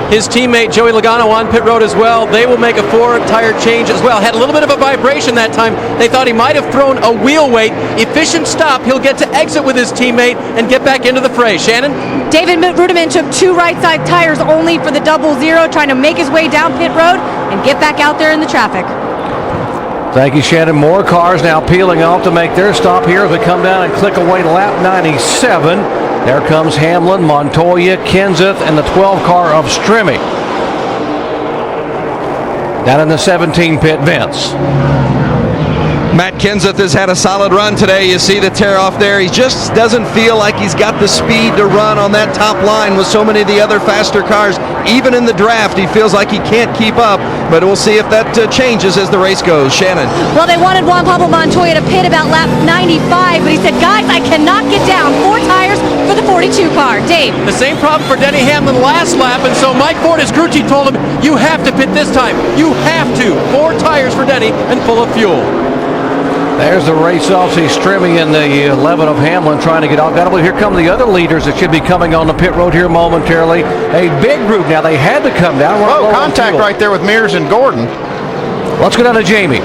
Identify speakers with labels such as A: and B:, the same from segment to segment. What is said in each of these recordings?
A: his teammate Joey Logano on pit road as well. They will make a 4-tire change as well. Had a little bit of a vibration that time. They thought he might have thrown a wheel weight. Efficient stop. He'll get to exit with his teammate and get back into the fray. Shannon?
B: David Rudiman took 2 right-side tires only for the 0-0, trying to make his way down pit road and get back out there in the traffic.
C: Thank you, Shannon. More cars now peeling off to make their stop here as we come down and click away to lap 97. There comes Hamlin, Montoya, Kenseth, and the 12 car of Stremme. Down in the 17 pit, Vince.
D: Matt Kenseth has had a solid run today. You see the tear off there. He just doesn't feel like he's got the speed to run on that top line with so many of the other faster cars. Even in the draft, he feels like he can't keep up, but we'll see if that changes as the race goes. Shannon.
B: Well, they wanted Juan Pablo Montoya to pit about lap 95, but he said, guys, I cannot get down 4 tires for the 42 car. Dave.
A: The same problem for Denny Hamlin last lap, and so Mike Ford, his crew chief, told him, you have to pit this time. You have to. 4 tires for Denny and full of fuel.
C: There's the race off. See Stremme in the 11 of Hamlin trying to get out. Gotta believe here come the other leaders that should be coming on the pit road here momentarily. A big group now. They had to come down.
E: Oh, contact right there with Mears and Gordon.
C: Let's go down to Jamie.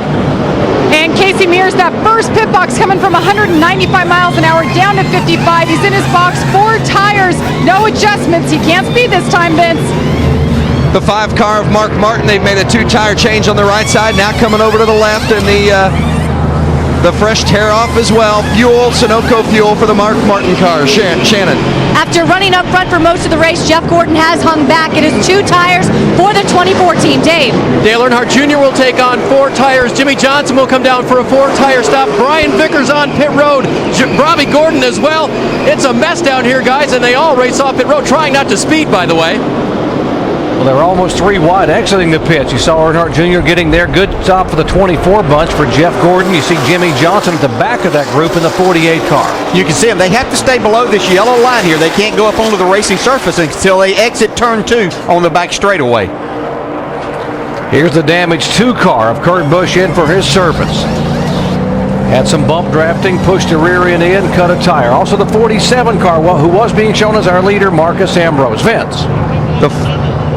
F: And Casey Mears, that first pit box coming from 195 miles an hour down to 55. He's in his box, 4 tires, no adjustments. He can't speed this time, Vince.
D: The 5 car of Mark Martin, they've made a 2-tire change on the right side. Now coming over to the left, and the fresh tear off as well. Fuel, Sunoco fuel for the Mark Martin car. Shannon.
B: After running up front for most of the race, Jeff Gordon has hung back. It is 2 tires for the 2014. Dave.
A: Dale Earnhardt Jr. will take on 4 tires. Jimmy Johnson will come down for a 4-tire stop. Brian Vickers on pit road. Robbie Gordon as well. It's a mess down here, guys, and they all race off pit road, trying not to speed, by the way.
C: Well, they're almost 3 wide exiting the pits. You saw Earnhardt Jr. getting there. Good stop for the 24 bunch for Jeff Gordon. You see Jimmy Johnson at the back of that group in the 48 car.
E: You can see them. They have to stay below this yellow line here. They can't go up onto the racing surface until they exit turn 2 on the back straightaway.
C: Here's the damaged 2 car of Kurt Busch in for his service. Had some bump drafting, pushed the rear end in, cut a tire. Also the 47 car, who was being shown as our leader, Marcus Ambrose. Vince.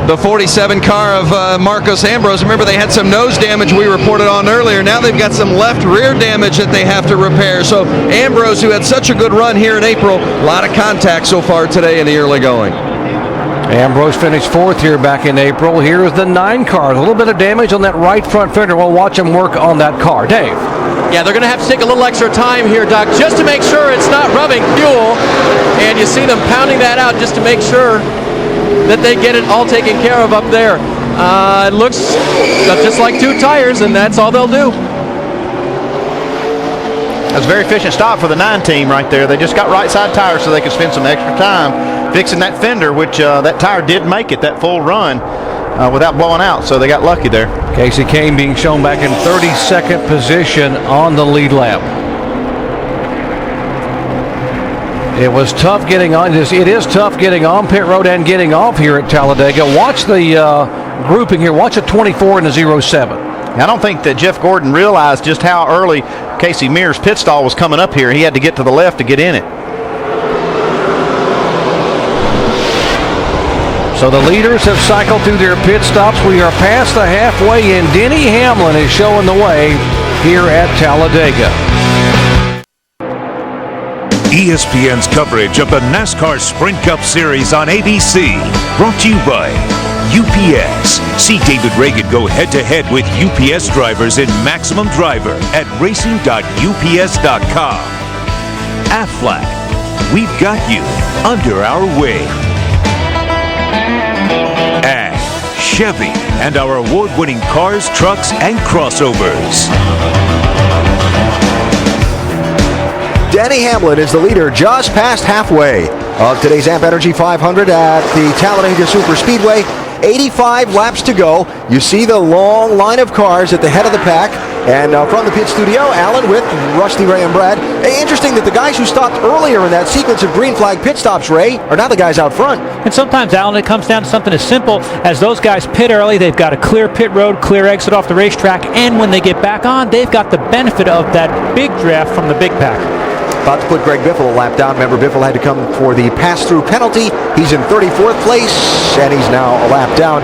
D: The 47 car of Marcos Ambrose. Remember, they had some nose damage we reported on earlier. Now they've got some left rear damage that they have to repair. So Ambrose, who had such a good run here in April, a lot of contact so far today in the early going.
C: Ambrose finished 4th here back in April. Here's the 9 car. A little bit of damage on that right front fender. We'll watch him work on that car. Dave.
A: Yeah, they're going to have to take a little extra time here, Doc, just to make sure it's not rubbing fuel. And you see them pounding that out just to make sure that they get it all taken care of up there. It looks just like 2 tires, and that's all they'll do.
E: That's a very efficient stop for the 9 team right there. They just got right side tires so they could spend some extra time fixing that fender, which that tire did make it that full run without blowing out, so they got lucky there.
C: Casey Kane being shown back in 32nd position on the lead lap. It was tough getting on. It is tough getting on pit road and getting off here at Talladega. Watch the grouping here. Watch a 24 and a 07.
E: I don't think that Jeff Gordon realized just how early Casey Mears' pit stall was coming up here. He had to get to the left to get in it.
C: So the leaders have cycled through their pit stops. We are past the halfway, and Denny Hamlin is showing the way here at Talladega.
G: ESPN's coverage of the NASCAR Sprint Cup Series on ABC, brought to you by UPS. See David Reagan go head-to-head with UPS drivers in Maximum Driver at racing.ups.com. Aflac, we've got you under our wing. And Chevy and our award-winning cars, trucks, and crossovers.
H: Denny Hamlin is the leader just past halfway of today's Amp Energy 500 at the Talladega Superspeedway. 85 laps to go. You see the long line of cars at the head of the pack. And from the pit studio, Alan with Rusty, Ray, and Brad. Hey, interesting that the guys who stopped earlier in that sequence of green flag pit stops, Ray, are now the guys out front.
I: And sometimes, Alan, it comes down to something as simple as those guys pit early. They've got a clear pit road, clear exit off the racetrack, and when they get back on, they've got the benefit of that big draft from the big pack.
H: about to put Greg Biffle a lap down. Remember, Biffle had to come for the pass-through penalty. He's in 34th place, and he's now a lap down.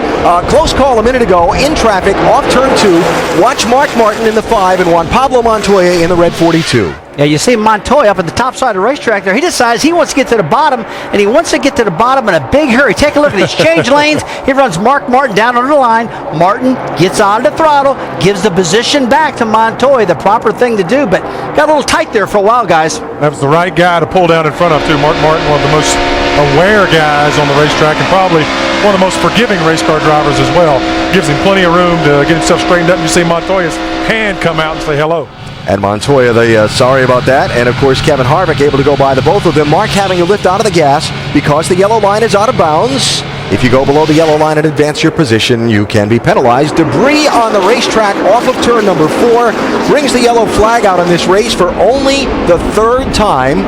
H: Close call a minute ago in traffic off turn 2. Watch Mark Martin in the 5 and Juan Pablo Montoya in the red 42.
J: Yeah, you see Montoya up at the top side of the racetrack there. He decides he wants to get to the bottom, and he wants to get to the bottom in a big hurry. Take a look at these change lanes. He runs Mark Martin down on the line. Martin gets on the throttle, gives the position back to Montoya, the proper thing to do, but got a little tight there for a while, guys.
K: That was the right guy to pull down in front of, too. Mark Martin, one of the most aware guys on the racetrack and probably one of the most forgiving race car drivers as well. Gives him plenty of room to get himself straightened up. You see Montoya's hand come out and say hello.
H: And Montoya, sorry about that. And, of course, Kevin Harvick able to go by the both of them. Mark having to lift out of the gas because the yellow line is out of bounds. If you go below the yellow line and advance your position, you can be penalized. Debris on the racetrack off of turn number 4 brings the yellow flag out in this race for only the 3rd time.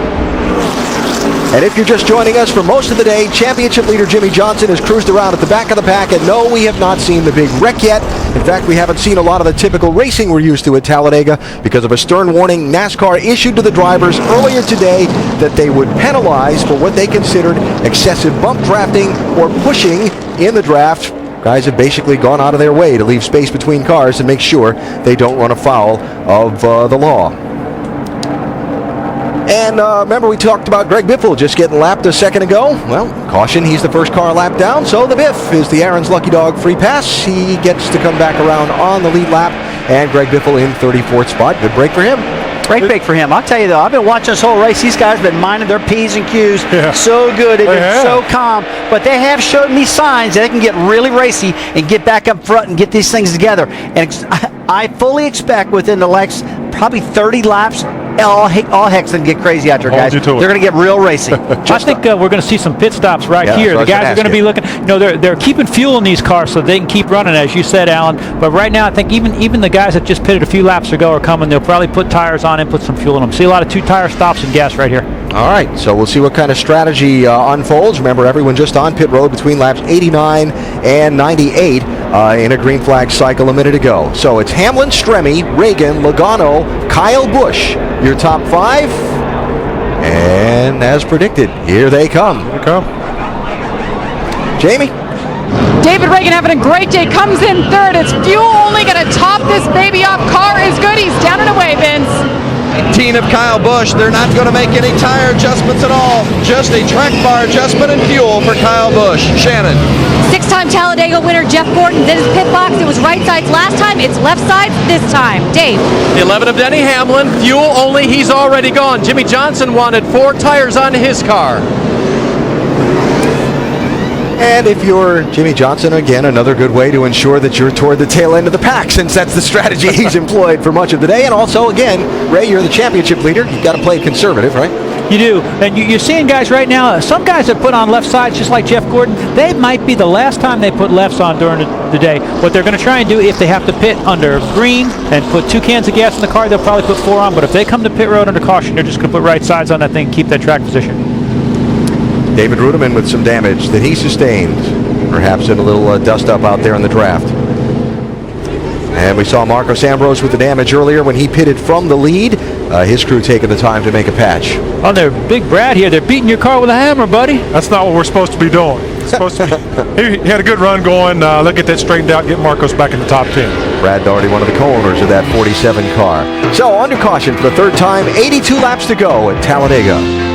H: And if you're just joining us for most of the day, championship leader Jimmy Johnson has cruised around at the back of the pack, and no, we have not seen the big wreck yet. In fact, we haven't seen a lot of the typical racing we're used to at Talladega because of a stern warning NASCAR issued to the drivers earlier today that they would penalize for what they considered excessive bump drafting or pushing in the draft. Guys have basically gone out of their way to leave space between cars and make sure they don't run afoul of the law. And remember, we talked about Greg Biffle just getting lapped a second ago. Well, caution, he's the first car lap down, so the Biff is the Aaron's Lucky Dog free pass. He gets to come back around on the lead lap, and Greg Biffle in 34th spot. Good break for him.
J: Great break for him. I'll tell you, though, I've been watching this whole race. These guys have been minding their P's and Q's.
K: Yeah.
J: So good. They've been
K: have.
J: so calm. But they have showed me signs that they can get really racy and get back up front and get these things together. And I fully expect within the next probably 30 laps, all heck's going to get crazy out there, guys. They're going to get real racy.
I: I think we're going to see some pit stops right here. The guys are going to be looking. They're keeping fuel in these cars so they can keep running, as you said, Alan. But right now, I think even the guys that just pitted a few laps ago are coming. They'll probably put tires on and put some fuel in them. See a lot of 2-tire stops and gas right here.
H: All right, so we'll see what kind of strategy unfolds. Remember, everyone just on pit road between laps 89 and 98 in a green flag cycle a minute ago. So it's Hamlin, Stremme, Reagan, Logano, Kyle Busch, your top 5. And as predicted, here they come.
K: Here they come.
H: Jamie?
F: David Reagan having a great day, comes in 3rd. It's fuel only going to top this baby off. Car is good. He's down and away, Vince.
D: 19 of Kyle Busch. They're not going to make any tire adjustments at all. Just a track bar adjustment and fuel for Kyle Busch. Shannon.
B: 6-time Talladega winner Jeff Gordon's in his pit box. It was right sides last time. It's left sides this time. Dave.
A: 11 of Denny Hamlin. Fuel only. He's already gone. Jimmy Johnson wanted 4 tires on his car.
H: And if you're Jimmy Johnson, again, another good way to ensure that you're toward the tail end of the pack, since that's the strategy he's employed for much of the day. And also, again, Ray, you're the championship leader. You've got to play it conservative, right?
I: You do. And you're seeing guys right now, some guys that put on left sides, just like Jeff Gordon, they might be the last time they put lefts on during the day. What they're going to try and do, if they have to pit under green and put 2 cans of gas in the car, they'll probably put 4 on. But if they come to pit road under caution, they're just going to put right sides on that thing and keep that track position.
H: David Ruderman with some damage that he sustained, perhaps in a little dust-up out there in the draft. And we saw Marcos Ambrose with the damage earlier when he pitted from the lead. His crew taking the time to make a patch.
I: Oh, they're Big Brad here. They're beating your car with a hammer, buddy.
K: That's not what we're supposed to be doing. It's supposed to be, he had a good run going. They'll get that straightened out, get Marcos back in the top 10.
H: Brad Daugherty, one of the co-owners of that 47 car. So under caution for the 3rd time, 82 laps to go at Talladega.